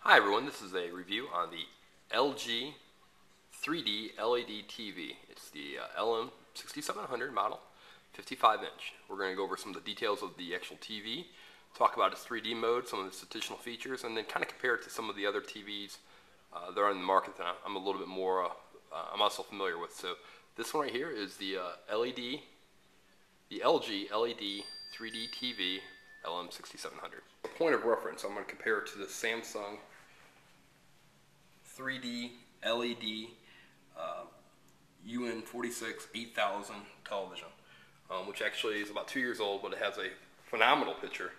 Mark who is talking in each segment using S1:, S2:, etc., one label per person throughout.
S1: Hi everyone, this is a review on the LG 3D LED TV. It's the LM6700 model, 55 inch. We're going to go over some of the details of the actual TV, talk about its 3D mode, some of its additional features, and then kind of compare it to some of the other TVs that are in the market that I'm a little bit more, I'm also familiar with. So this one right here is the LG LED 3D TV LM6700. A point of reference, I'm going to compare it to the Samsung 3D LED UN46-8000 television, which actually is about 2 years old, but it has a phenomenal picture.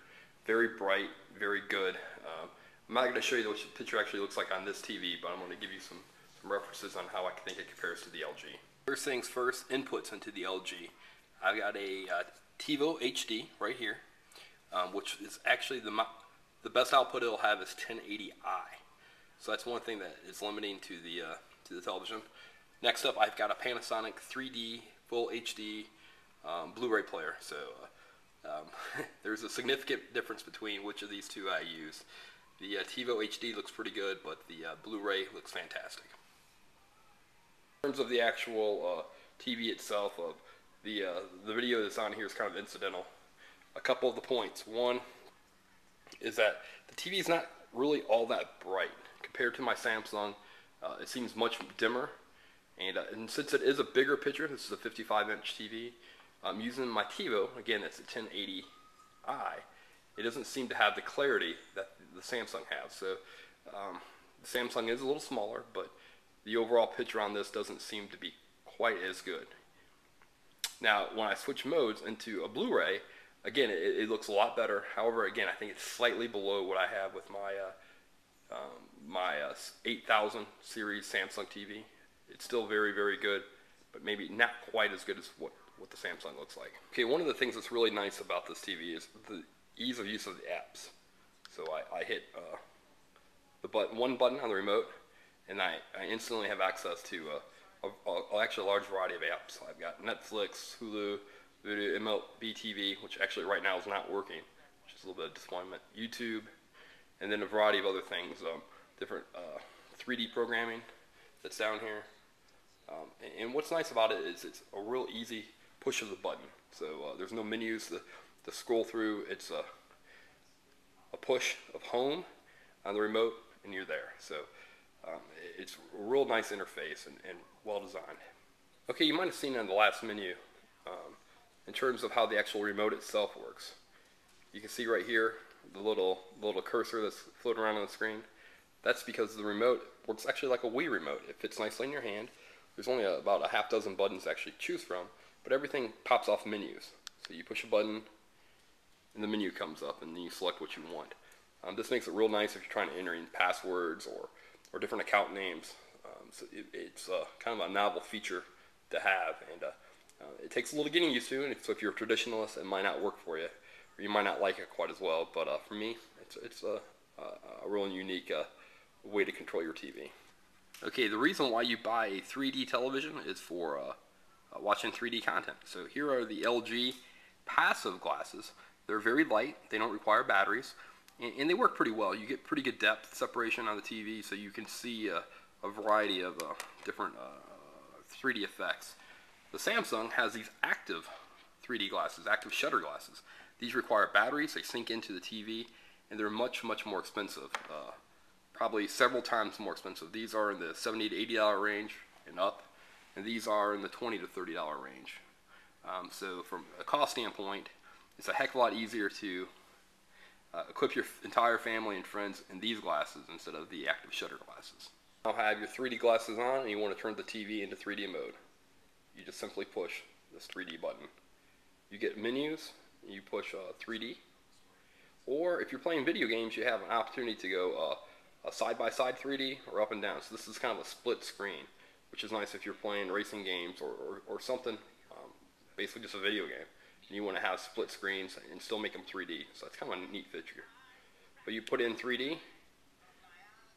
S1: Very bright, very good. I'm not going to show you what the picture actually looks like on this TV, but I'm going to give you some references on how I think it compares to the LG. First things first, inputs into the LG. I've got a Tivo HD right here, which is actually the best output it'll have is 1080i. So that's one thing that is limiting to the television. Next up, I've got a Panasonic 3D Full HD Blu-ray player. So there's a significant difference between which of these two I use. The Tivo HD looks pretty good, but the Blu-ray looks fantastic. In terms of the actual TV itself, the video that's on here is kind of incidental. A couple of the points. One is that the TV is not really all that bright. Compared to my Samsung, it seems much dimmer, and since it is a bigger picture, this is a 55-inch TV, I'm using my Tivo, again it's a 1080i, it doesn't seem to have the clarity that the Samsung has. So the Samsung is a little smaller, but the overall picture on this doesn't seem to be quite as good. Now when I switch modes into a Blu-ray, again it looks a lot better. However, again, I think it's slightly below what I have with my 8000 series Samsung TV. It's still very, very good, but maybe not quite as good as what the Samsung looks like. Okay, one of the things that's really nice about this TV is the ease of use of the apps. So I hit one button on the remote, and I instantly have access to actually a large variety of apps. I've got Netflix, Hulu, Vudu, MLB TV, which actually right now is not working, which is a little bit of disappointment, YouTube, and then a variety of other things, different 3D programming that's down here. And what's nice about it is it's a real easy push of the button. So there's no menus to scroll through. It's a push of home on the remote, and you're there. So it's a real nice interface and well designed. Okay, you might have seen on the last menu in terms of how the actual remote itself works. You can see right here the little cursor that's floating around on the screen. That's because the remote works actually like a Wii remote. It fits nicely in your hand. There's only about a half dozen buttons to actually choose from, but everything pops off menus. So you push a button and the menu comes up, and then you select what you want. This makes it real nice if you're trying to enter in passwords or different account names. So it's kind of a novel feature to have, and it takes a little getting used to, and so if you're a traditionalist, it might not work for you. You might not like it quite as well, but for me, it's a real unique way to control your TV. Okay, the reason why you buy a 3D television is for watching 3D content. So here are the LG passive glasses. They're very light, they don't require batteries, and they work pretty well. You get pretty good depth separation on the TV, so you can see a variety of different 3D effects. The Samsung has these active 3D glasses, active shutter glasses. These require batteries, they sink into the TV, and they're much, much more expensive. Probably several times more expensive. These are in the $70 to $80 range and up, and these are in the $20 to $30 range. So from a cost standpoint, it's a heck of a lot easier to equip your entire family and friends in these glasses instead of the active shutter glasses. Now have your 3D glasses on and you want to turn the TV into 3D mode. You just simply push this 3D button. You get menus, you push 3D, or if you're playing video games, you have an opportunity to go side-by-side 3D or up and down. So this is kind of a split screen, which is nice if you're playing racing games or something, basically just a video game, and you want to have split screens and still make them 3D. So that's kind of a neat feature. But you put in 3D,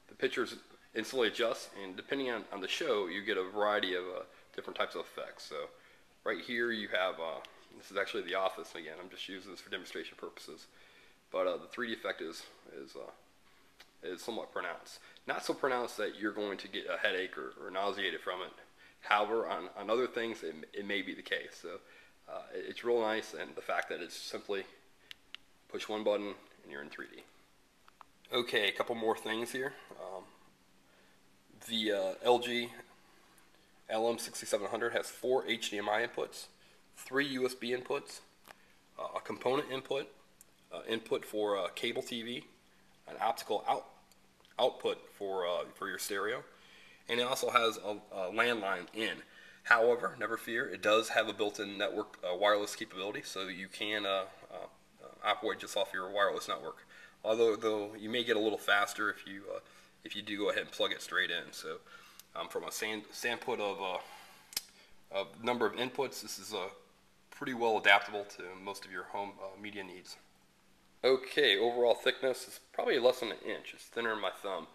S1: the pictures instantly adjust, and depending on the show, you get a variety of different types of effects. So right here you have this is actually The Office. Again, I'm just using this for demonstration purposes. But the 3D effect is is somewhat pronounced. Not so pronounced that you're going to get a headache or nauseated from it. However, on other things, it may be the case. So it's real nice, and the fact that it's simply push one button and you're in 3D. Okay, a couple more things here. The LG LM6700 has 4 HDMI inputs, 3 USB inputs, a component input, input for cable TV, an optical output for your stereo, and it also has a landline in. However, never fear, it does have a built-in network wireless capability, so you can operate just off your wireless network. Although you may get a little faster if you do go ahead and plug it straight in. So from a standpoint of number of inputs, this is pretty well adaptable to most of your home media needs. Okay, overall thickness is probably less than an inch. It's thinner than my thumb.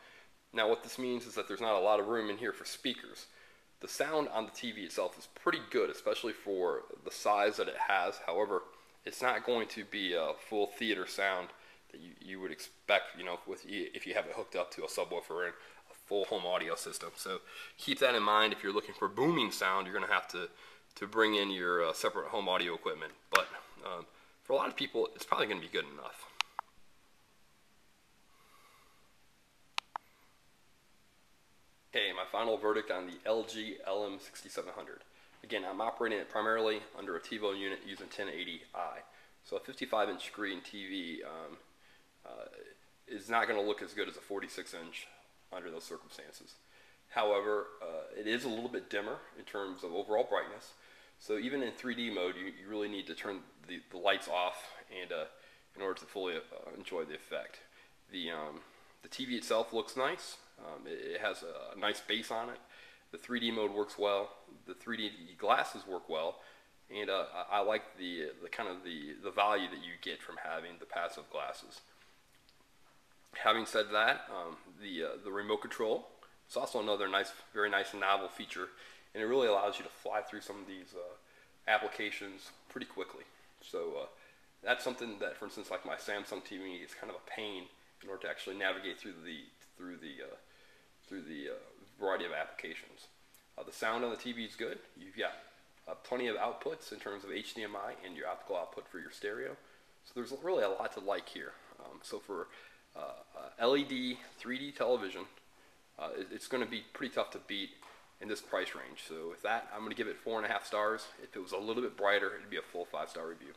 S1: Now what this means is that there's not a lot of room in here for speakers. The sound on the TV itself is pretty good, especially for the size that it has. However, it's not going to be a full theater sound that you would expect, if you have it hooked up to a subwoofer and a full home audio system. So keep that in mind. If you're looking for booming sound, you're going to have to bring in your separate home audio equipment. But for a lot of people, it's probably going to be good enough. Okay, my final verdict on the LG LM6700. Again, I'm operating it primarily under a Tivo unit using 1080i. So a 55-inch screen TV is not going to look as good as a 46-inch under those circumstances. However, it is a little bit dimmer in terms of overall brightness. So even in 3D mode, you really need to turn the lights off and in order to fully enjoy the effect. The TV itself looks nice. It has a nice base on it. The 3D mode works well. The 3D glasses work well, and I like the value that you get from having the passive glasses. Having said that, the remote control is also another very nice novel feature, and it really allows you to fly through some of these applications pretty quickly. So that's something that, for instance, like my Samsung TV, is kind of a pain in order to actually navigate through the variety of applications. The sound on the TV is good. You've got plenty of outputs in terms of HDMI and your optical output for your stereo. So there's really a lot to like here. So for LED 3D television, it's going to be pretty tough to beat in this price range. So with that, I'm going to give it 4.5 stars. If it was a little bit brighter, it'd be a full 5-star review.